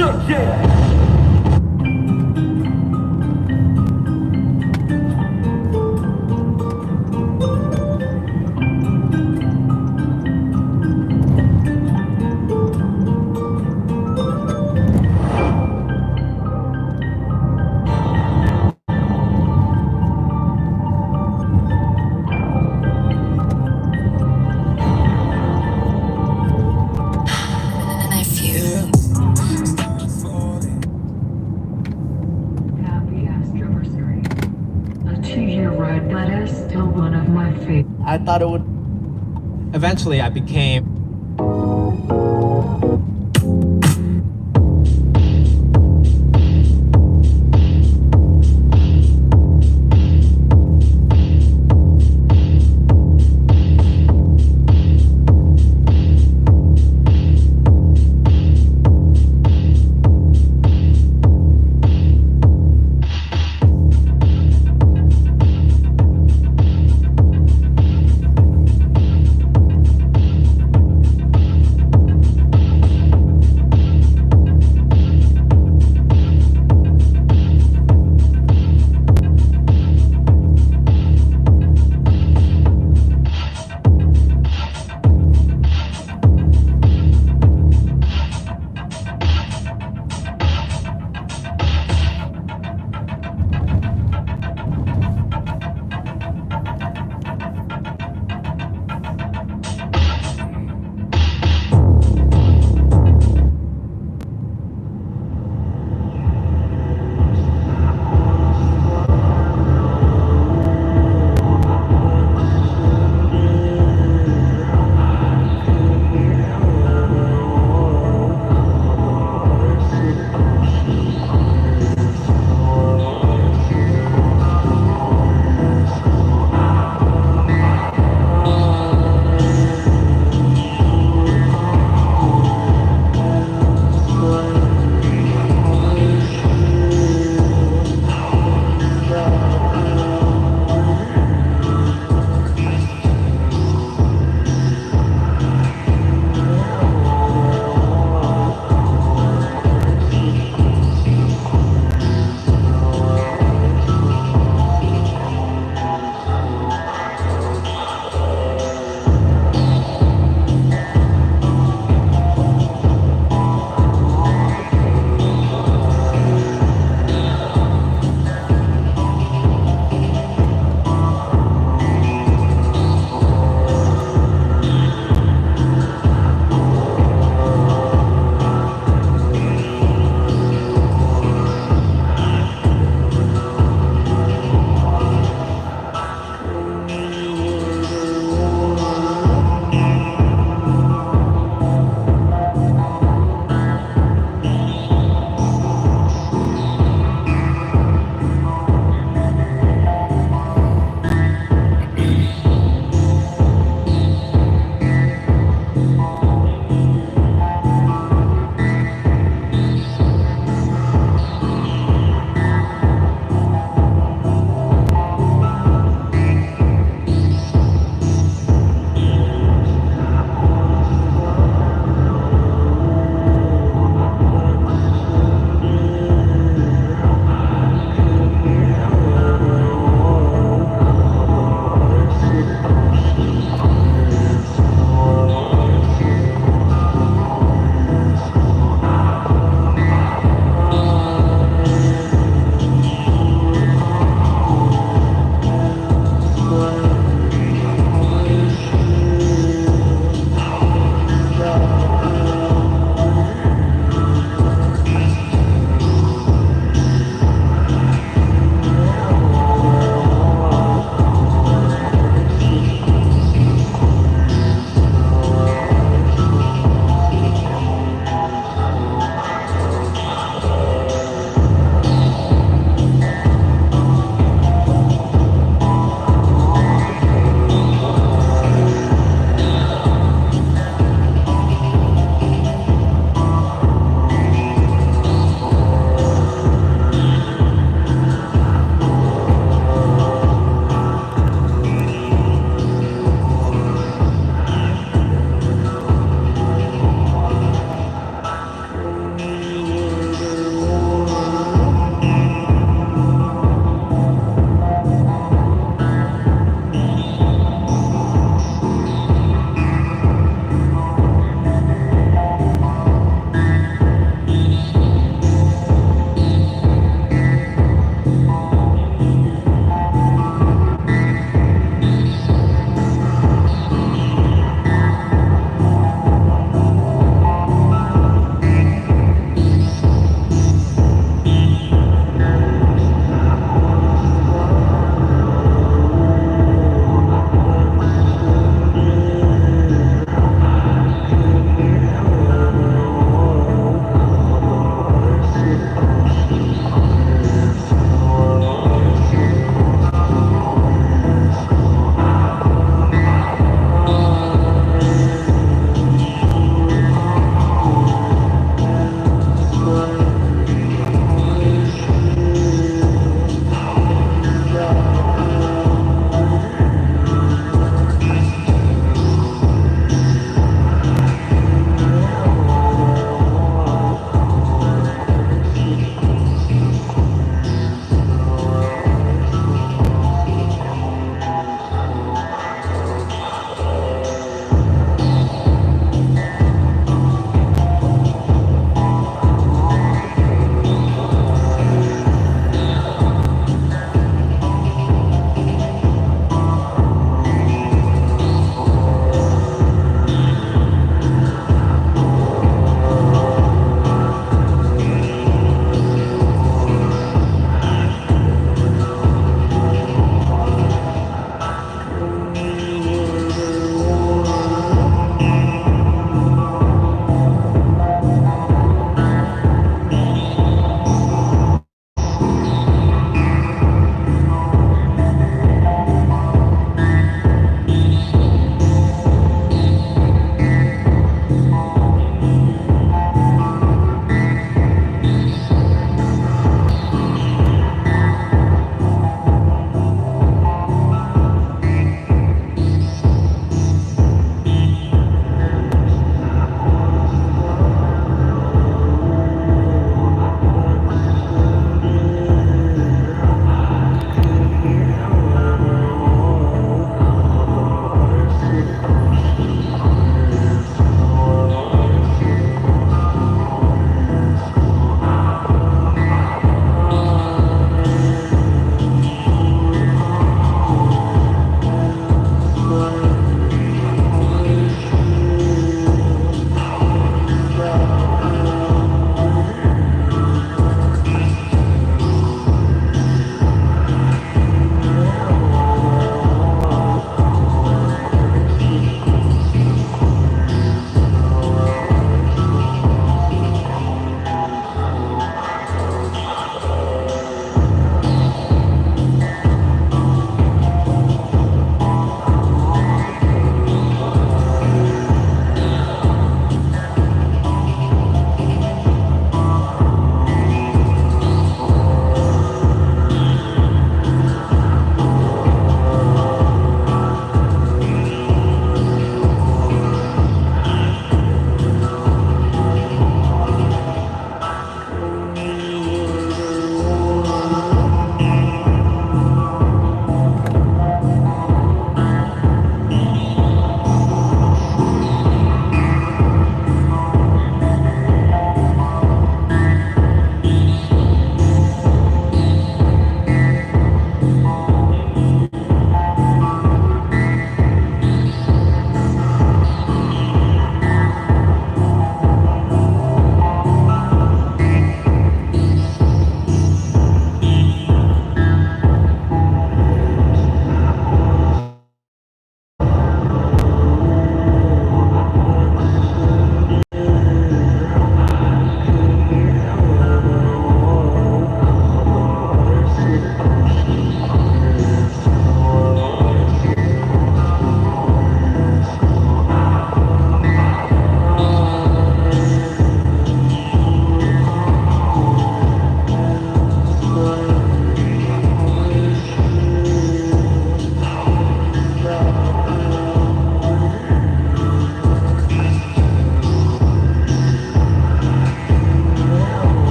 Shook, yeah. I thought it would. Eventually, I became.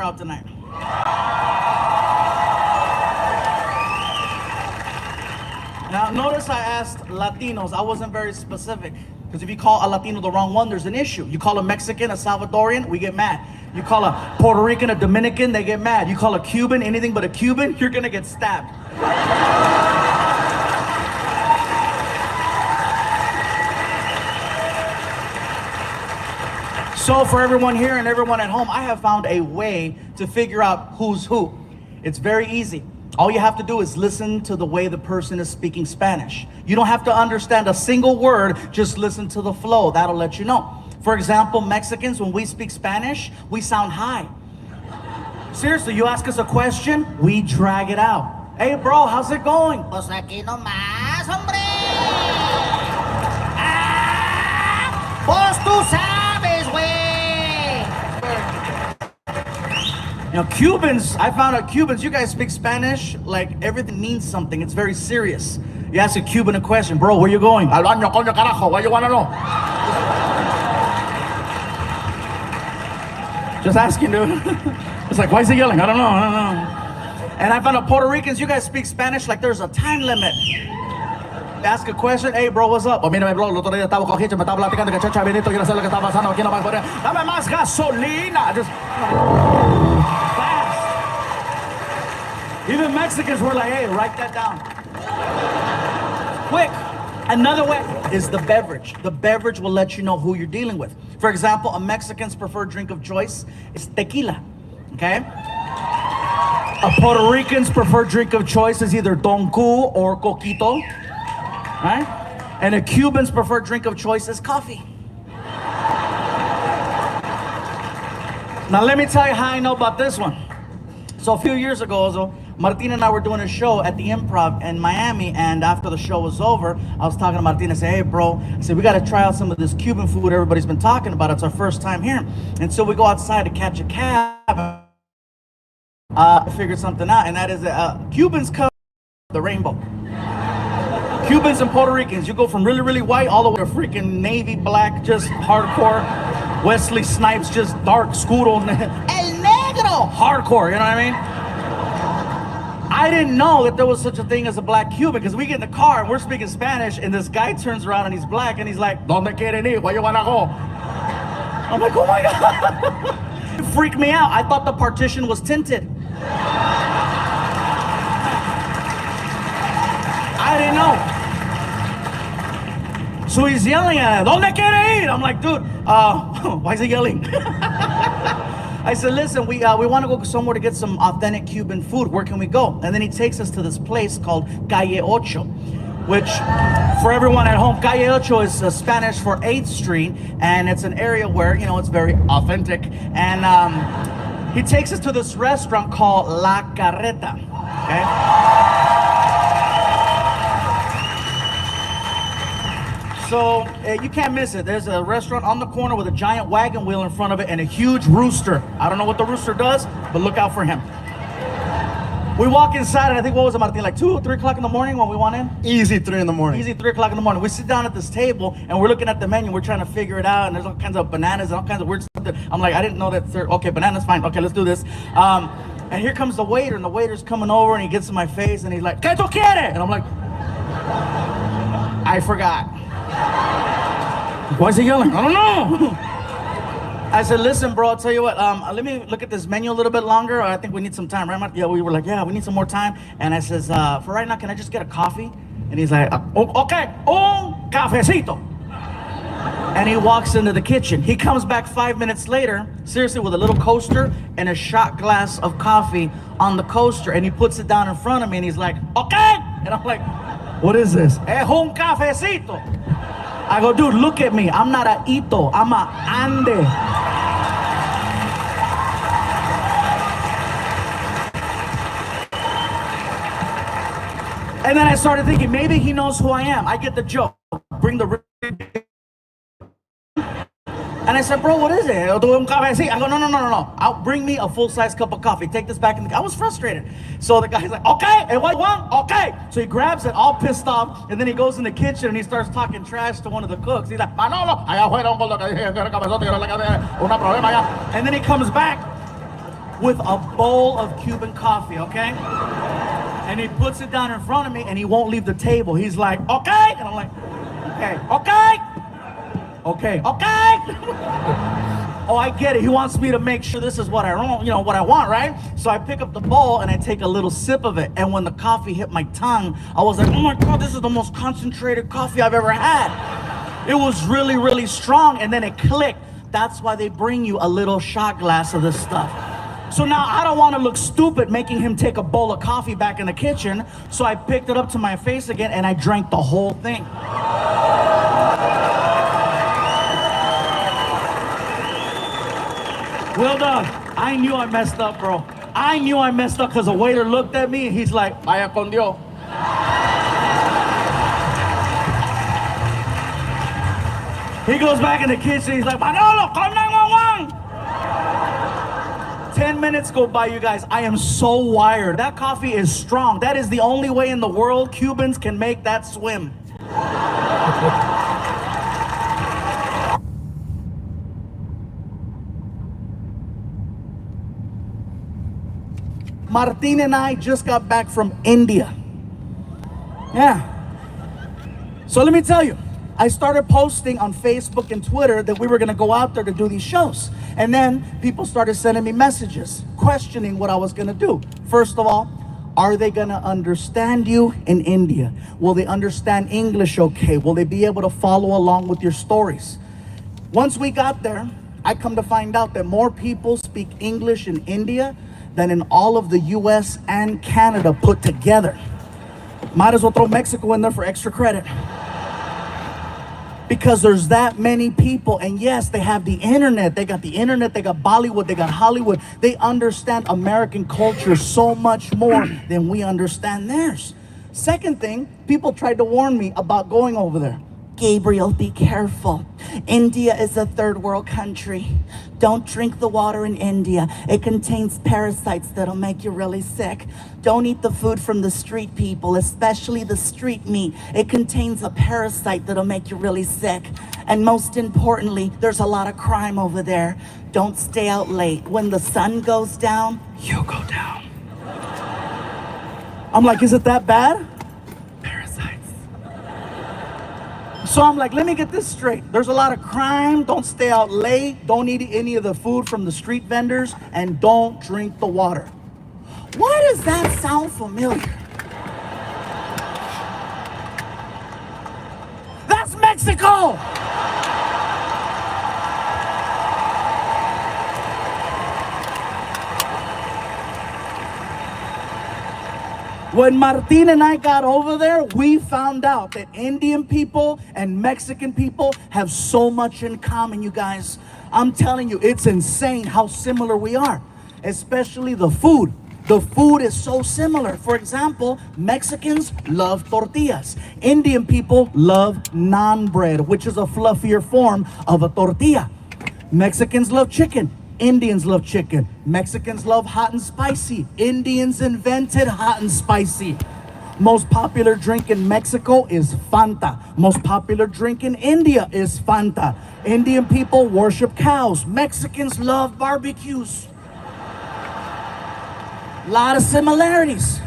crowd tonight. Now, notice I asked Latinos. I wasn't very specific. Because if you call a Latino the wrong one, there's an issue. You call a Mexican a Salvadorian, we get mad. You call a Puerto Rican a Dominican, they get mad. You call a Cuban anything but a Cuban, you're gonna get stabbed. So for everyone here and everyone at home, I have found a way to figure out who's who. It's very easy. All you have to do is listen to the way the person is speaking Spanish. You don't have to understand a single word, just listen to the flow. That'll let you know. For example, Mexicans, when we speak Spanish, we sound high. Seriously, you ask us a question, we drag it out. Hey bro, how's it going? Pues aquí nomás, hombre. Pues tú sabes, güey. You know, Cubans, I found out Cubans, you guys speak Spanish, like everything means something. It's very serious. You ask a Cuban a question, bro, where you going? Al baño, coño, carajo, why you wanna know? Just asking, dude. It's like, why is he yelling? I don't know. And I found out Puerto Ricans, you guys speak Spanish like there's a time limit. Ask a question, hey bro, what's up? Oh, mírame bro, el otro día estaba cogiendo, me estaba platicando que chacha Benito quiere saber lo que está pasando aquí nomás. Dame más gasolina. Just fast. Even Mexicans were like, hey, write that down. Quick. Another way is the beverage. The beverage will let you know who you're dealing with. For example, a Mexican's preferred drink of choice is tequila, okay? A Puerto Rican's preferred drink of choice is either Don Q or Coquito, right? And a Cuban's preferred drink of choice is coffee. Now let me tell you how I know about this one. So a few years ago, Martin and I were doing a show at the Improv in Miami, and after the show was over, I was talking to Martin and said, hey bro, I said, we gotta try out some of this Cuban food everybody's been talking about. It's our first time here. And so we go outside to catch a cab. I figured something out, and that is Cubans cover the rainbow. Cubans and Puerto Ricans, you go from really, really white all the way to freaking navy black, just hardcore. Wesley Snipes, just dark, Scuro, El Negro, hardcore, you know what I mean? I didn't know that there was such a thing as a black Cuban, because we get in the car and we're speaking Spanish, and this guy turns around and he's black, and he's like, ¿Dónde quieren ir? Where you wanna go? I'm like, oh my God. It freaked me out. I thought the partition was tinted. I didn't know. So he's yelling at us, ¿Dónde quiere ir? I'm like, dude, why is he yelling? I said, listen, we want to go somewhere to get some authentic Cuban food. Where can we go? And then he takes us to this place called Calle Ocho, which, for everyone at home, Calle Ocho is Spanish for 8th Street, and it's an area where, you know, it's very authentic. And he takes us to this restaurant called La Carreta, okay? So you can't miss it. There's a restaurant on the corner with a giant wagon wheel in front of it and a huge rooster. I don't know what the rooster does, but look out for him. We walk inside, and I think, what was it, Martin, like 2 or 3 o'clock in the morning when we went in? Easy 3 in the morning. Easy 3 o'clock in the morning. We sit down at this table, and we're looking at the menu. We're trying to figure it out, and there's all kinds of bananas and all kinds of weird stuff. I'm like, I didn't know that. Okay, bananas, fine. Okay, let's do this. And here comes the waiter, and the waiter's coming over, and he gets in my face, and he's like, ¿Qué tú quieres? And I'm like, I forgot. Why is he yelling? I don't know. I said, listen, bro, I'll tell you what, let me look at this menu a little bit longer. I think we need some time, right? Yeah, we were like, yeah, we need some more time. And I says, for right now, can I just get a coffee? And he's like, okay, un cafecito. And he walks into the kitchen. He comes back 5 minutes later, seriously, with a little coaster and a shot glass of coffee on the coaster. And he puts it down in front of me, and he's like, okay. And I'm like, what is this? Es un cafecito. I go, dude, look at me. I'm not a Ito, I'm a Ande. And then I started thinking, maybe he knows who I am. I get the joke. Bring the... And I said, bro, what is it? I go, no. Bring me a full-size cup of coffee. Take this back in the... I was frustrated. So the guy's like, okay, and what you want? Okay. So he grabs it, all pissed off, and then he goes in the kitchen and he starts talking trash to one of the cooks. He's like, Manolo, and then he comes back, with a bowl of Cuban coffee, okay? And he puts it down in front of me and he won't leave the table. He's like, okay? And I'm like, okay, okay, okay, okay. Oh, I get it. He wants me to make sure this is what I want, what I want, right? So I pick up the bowl and I take a little sip of it. And when the coffee hit my tongue, I was like, oh my God, this is the most concentrated coffee I've ever had. It was really, really strong. And then it clicked. That's why they bring you a little shot glass of this stuff. So now I don't want to look stupid making him take a bowl of coffee back in the kitchen. So I picked it up to my face again and I drank the whole thing. Well done. I knew I messed up, bro. I knew I messed up because the waiter looked at me and he's like, vaya con Dios. He goes back in the kitchen, he's like, Manolo, call 911. 10 minutes go by, you guys. I am so wired. That coffee is strong. That is the only way in the world Cubans can make that swim. Martin and I just got back from India. Yeah. So let me tell you, I started posting on Facebook and Twitter that we were gonna go out there to do these shows. And then people started sending me messages, questioning what I was gonna do. First of all, are they gonna understand you in India? Will they understand English okay? Will they be able to follow along with your stories? Once we got there, I come to find out that more people speak English in India than in all of the US and Canada put together. Might as well throw Mexico in there for extra credit. Because there's that many people, and yes, they have the internet. They got the internet, they got Bollywood, they got Hollywood. They understand American culture so much more than we understand theirs. Second thing, people tried to warn me about going over there. Gabriel, be careful. India is a third world country. Don't drink the water in India. It contains parasites that'll make you really sick. Don't eat the food from the street people, especially the street meat. It contains a parasite that'll make you really sick. And most importantly, there's a lot of crime over there. Don't stay out late. When the sun goes down, you go down. I'm like, is it that bad? So I'm like, let me get this straight. There's a lot of crime. Don't stay out late. Don't eat any of the food from the street vendors. And don't drink the water. Why does that sound familiar? That's Mexico! When Martin and I got over there, we found out that Indian people and Mexican people have so much in common, you guys. I'm telling you, it's insane how similar we are, especially the food. The food is so similar. For example, Mexicans love tortillas. Indian people love naan bread, which is a fluffier form of a tortilla. Mexicans love chicken. Indians love chicken. Mexicans love hot and spicy. Indians invented hot and spicy. Most popular drink in Mexico is Fanta. Most popular drink in India is Fanta. Indian people worship cows. Mexicans love barbecues. A lot of similarities.